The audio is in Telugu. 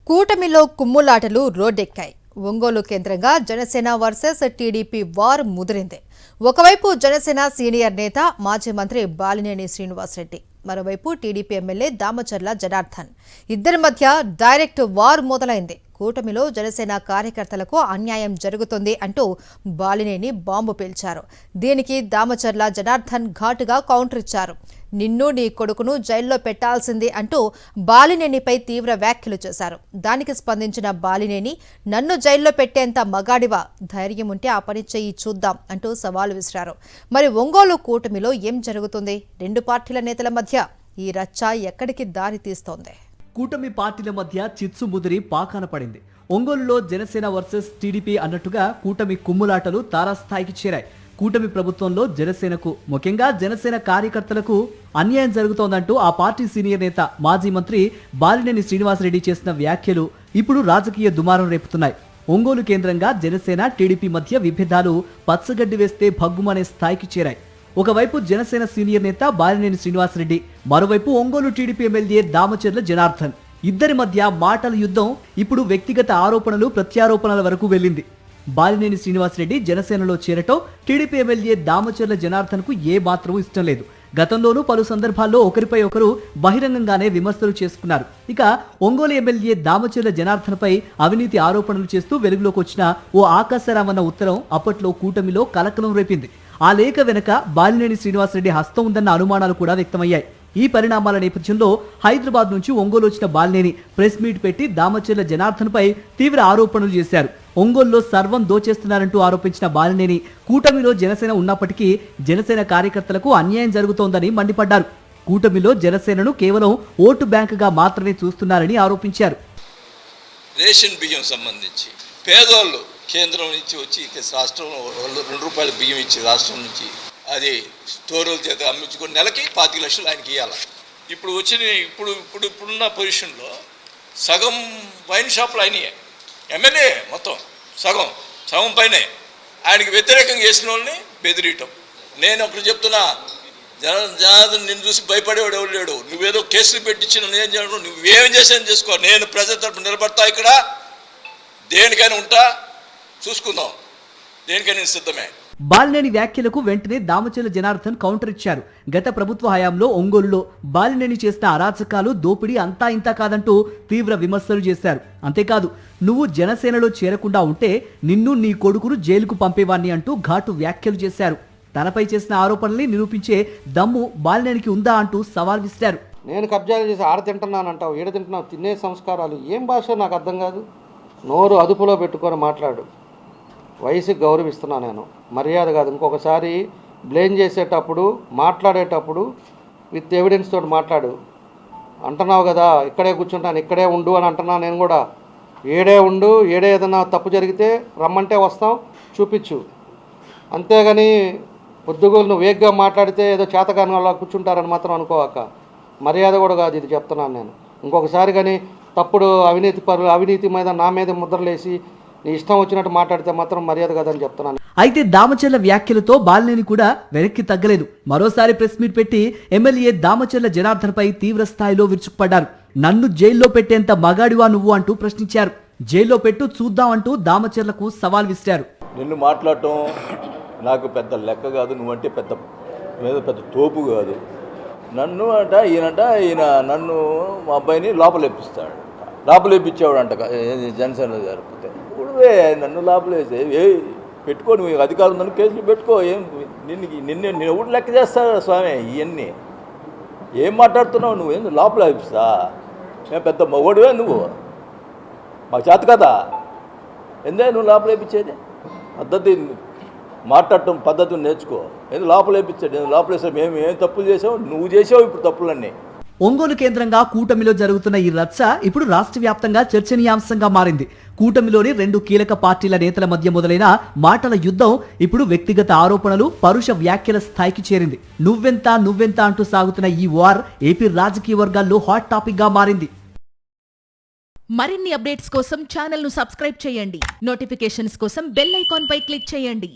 కూటమిలో కుమ్ములాటలు రోడ్డెక్కాయి. ఒంగోలు కేంద్రంగా జనసేన వర్సెస్ టీడీపీ వార్ ముదిరింది. ఒకవైపు జనసేన సీనియర్ నేత మాజీ మంత్రి బాలినేని శ్రీనివాసరెడ్డి, మరోవైపు టీడీపీ ఎమ్మెల్యే దామచర్ల జనార్దన్. ఇద్దరి మధ్య డైరెక్ట్ వార్ మొదలైంది. కూటమిలో జనసేన కార్యకర్తలకు అన్యాయం జరుగుతుంది అంటూ బాలినేని బాంబు పేల్చారు. దీనికి దామచర్ల జనార్దన్ ఘాటుగా కౌంటర్ ఇచ్చారు. నిన్ను నీ కొడుకును జైల్లో పెట్టాల్సింది అంటూ బాలినేనిపై తీవ్ర వ్యాఖ్యలు చేశారు. దానికి స్పందించిన బాలినేని, నన్ను జైల్లో పెట్టేంత మగాడివా, ధైర్యం ఉంటే ఆ పని చెయ్యి చూద్దాం అంటూ సవాలు విసిరారు. మరి ఒంగోలు కూటమిలో ఏం జరుగుతుంది? రెండు పార్టీల నేతల మధ్య ఈ రచ్చ ఎక్కడికి దారి తీస్తోంది? కూటమి పార్టీల మధ్య చిత్సు ముదిరి పాకాన పడింది. ఒంగోలులో జనసేన వర్సెస్ టీడీపీ అన్నట్టుగా కూటమి కుమ్ములాటలు తారాస్థాయికి చేరాయి. కూటమి ప్రభుత్వంలో జనసేనకు, ముఖ్యంగా జనసేన కార్యకర్తలకు అన్యాయం జరుగుతోందంటూ ఆ పార్టీ సీనియర్ నేత మాజీ మంత్రి బాలినేని శ్రీనివాసరెడ్డి చేసిన వ్యాఖ్యలు ఇప్పుడు రాజకీయ దుమారం రేపుతున్నాయి. ఒంగోలు కేంద్రంగా జనసేన టీడీపీ మధ్య విభేదాలు పచ్చగడ్డి వేస్తే భగ్గుమనే స్థాయికి చేరాయి. ఒకవైపు జనసేన సీనియర్ నేత బాలినేని శ్రీనివాసరెడ్డి, మరోవైపు ఒంగోలు టీడీపీ ఎమ్మెల్యే దామచర్ల జనార్దన్. ఇద్దరి మధ్య మాటల యుద్ధం ఇప్పుడు వ్యక్తిగత ఆరోపణలు ప్రత్యారోపణల వరకు వెళ్ళింది. బాలినేని శ్రీనివాసరెడ్డి జనసేనలో చేరటం టీడీపీ ఎమ్మెల్యే దామచర్ల జనార్దన్ కు ఏ మాత్రం ఇష్టం లేదు. గతంలోనూ పలు సందర్భాల్లో ఒకరిపై ఒకరు బహిరంగంగానే విమర్శలు చేసుకున్నారు. ఇక ఒంగోలు ఎమ్మెల్యే దామచర్ల జనార్దన్ పై అవినీతి ఆరోపణలు చేస్తూ వెలుగులోకి వచ్చిన ఓ ఆకాశరామన్న ఉత్తరం అప్పట్లో కూటమిలో కలకలం రేపింది. ఆ లేఖ వెనుక బాలినేని శ్రీనివాసరెడ్డి హస్తం ఉందన్న అనుమానాలు కూడా వ్యక్తమయ్యాయి. ఈ పరిణామాల నేపథ్యంలో హైదరాబాద్ నుంచి ఒంగోలు వచ్చిన బాలినేని ప్రెస్ మీట్ పెట్టి దామచర్ల జనార్దన్ పై తీవ్ర ఆరోపణలు చేశారు. ఒంగోలులో సర్వం దోచేస్తున్నారంటూ ఆరోపించిన బాలినేని, కూటమిలో జనసేన ఉన్నప్పటికీ జనసేన కార్యకర్తలకు అన్యాయం జరుగుతోందని మండిపడ్డారు. కూటమిలో జనసేనను కేవలం ఓటు బ్యాంకుగా మాత్రమే చూస్తున్నారని ఆరోపించారు. రేషన్ బియ్యం సంబంధించి పేదోళ్ళు కేంద్రం నుంచి వచ్చి రాష్ట్రంలో ₹2 బియ్యం ఇచ్చి రాష్ట్రం నుంచి అది స్టోర్ల చేత అమ్మించుకొని నెలకి 25 లక్షలు ఆయనకి ఇవ్వాలి. ఇప్పుడు వచ్చిన ఇప్పుడున్న పొజిషన్లో సగం వైన్ షాపులు అయినాయి. ఎమ్మెల్యే మొత్తం సగం పైనే ఆయనకి వ్యతిరేకంగా చేసిన వాళ్ళని బెదిరియటం. నేను ఒకటి చెప్తున్నా, జనార్దన్ నిన్ను చూసి భయపడేవాడు ఎవరు లేడు. నువ్వేదో కేసులు పెట్టించిన నేను చేయడం, నువ్వేం చేసాను చేసుకో. నేను ప్రజల తరపున నిలబడతా, ఇక్కడ దేనికైనా ఉంటా, చూసుకుందాం, దేనికైనా సిద్ధమే. బాలినేని వ్యాఖ్యలకు వెంటనే దామచర్ల జనార్దన్ కౌంటర్ ఇచ్చారు. గత ప్రభుత్వ హయాంలో ఒంగోలులో బాలినేని చేసిన అరాచకాలు, దోపిడీ అంతా ఇంతా కాదంటూ తీవ్ర విమర్శలు చేశారు. అంతేకాదు, నువ్వు జనసేనలో చేరకుండా ఉంటే నిన్ను నీ కొడుకును జైలుకు పంపేవాణ్ణి అంటూ ఘాటు వ్యాఖ్యలు చేశారు. తనపై చేసిన ఆరోపణల్ని నిరూపించే దమ్ము బాలినేనికి ఉందా అంటూ సవాల్ విసిరారు. నేను కబ్జాలు చేసి ఆడ తింటున్నానంటావు, ఈడ తింటున్నావు, తినే సంస్కారాలు ఏం భాష నాకు అర్థం కాదు. నోరు అదుపులో పెట్టుకొని మాట్లాడు. వయసుకి గౌరవిస్తున్నా, నేను మర్యాద కాదు. ఇంకొకసారి బ్లేమ్ చేసేటప్పుడు, మాట్లాడేటప్పుడు విత్ ఎవిడెన్స్ తోటి మాట్లాడు. అంటున్నావు కదా ఇక్కడే కూర్చుంటాను, ఇక్కడే ఉండు అని అంటున్నా. నేను కూడా ఏడే ఉండు, ఏడే ఏదైనా తప్పు జరిగితే రమ్మంటే వస్తాం, చూపించు. అంతేగాని పొద్దుగోలు నువ్వు వేగ్గా మాట్లాడితే ఏదో చేతకాని వాళ్ళ కూర్చుంటారని మాత్రం అనుకోవాక. మర్యాద కూడా కాదు ఇది, చెప్తున్నాను నేను. ఇంకొకసారి కానీ తప్పుడు అవినీతి మీద నా మీద ముద్రలేసి నీ ఇష్టం వచ్చినట్టు మాట్లాడితే మాత్రం మర్యాద కాదని చెప్తున్నాను. అయితే దామచర్ల వ్యాఖ్యలతో బాలినేని కూడా వెనక్కి తగ్గలేదు. మరోసారి ప్రెస్ మీట్ పెట్టి ఎమ్మెల్యే దామచర్ల జనార్దన్ పై తీవ్ర స్థాయిలో విరుచుకుపడ్డారు. నన్ను జైల్లో పెట్టేంత మగాడివా నువ్వు అంటూ ప్రశ్నించారు. జైల్లో పెట్టు చూద్దాం అంటూ దామచర్లకు సవాల్ విసిరారు. నిన్ను మాట్లాడటం నాకు పెద్ద లెక్క కాదు, నువ్వంటే పెద్ద తోపు కాదు. ఈయన నన్ను మా అబ్బాయిని లోపలేపిస్తాడు. లోపలేపించేవాడు అంట జనసేనలో జరిపితే. ఇప్పుడువే నన్ను లోపలేసే పెట్టుకో, నువ్వు అధికారం నన్ను కేసులు పెట్టుకో. నిన్ను ఎవడు లెక్క చేస్తాడు స్వామి? ఇవన్నీ ఏం మాట్లాడుతున్నావు నువ్వు? ఏంది లోపలేపిస్తా? మేము పెద్ద మొగడువే నువ్వు? మాకు చేత కదా ఎందే నువ్వు లోపలేపించేది? పద్ధతి మాట్లాడటం పద్ధతిని నేర్చుకో. ఏదో లోపలేపించాడు, లోపలేసాడు. మేము ఏం తప్పులు చేసావు? నువ్వు చేసావు ఇప్పుడు తప్పులన్నీ. ఒంగోలు కేంద్రంగా కూటమిలో జరుగుతున్న ఈ రచ్చ ఇప్పుడు రాష్ట్ర వ్యాప్తంగా చర్చనీయాంశంగా మారింది. కూటమిలోని రెండు కీలక పార్టీల నేతల మధ్య మొదలైన మాటల యుద్ధం ఇప్పుడు వ్యక్తిగత ఆరోపణలు, పరుష వ్యాఖ్యల స్థాయికి చేరింది. నువ్వెంత అంటూ సాగుతున్న ఈ వార్ ఏపీ రాజకీయ వర్గాల్లో హాట్ టాపిక్ గా మారింది. మరిన్ని అప్డేట్స్ కోసం ఛానల్ ను సబ్స్క్రైబ్ చేయండి. నోటిఫికేషన్స్ కోసం బెల్ ఐకాన్ పై క్లిక్ చేయండి.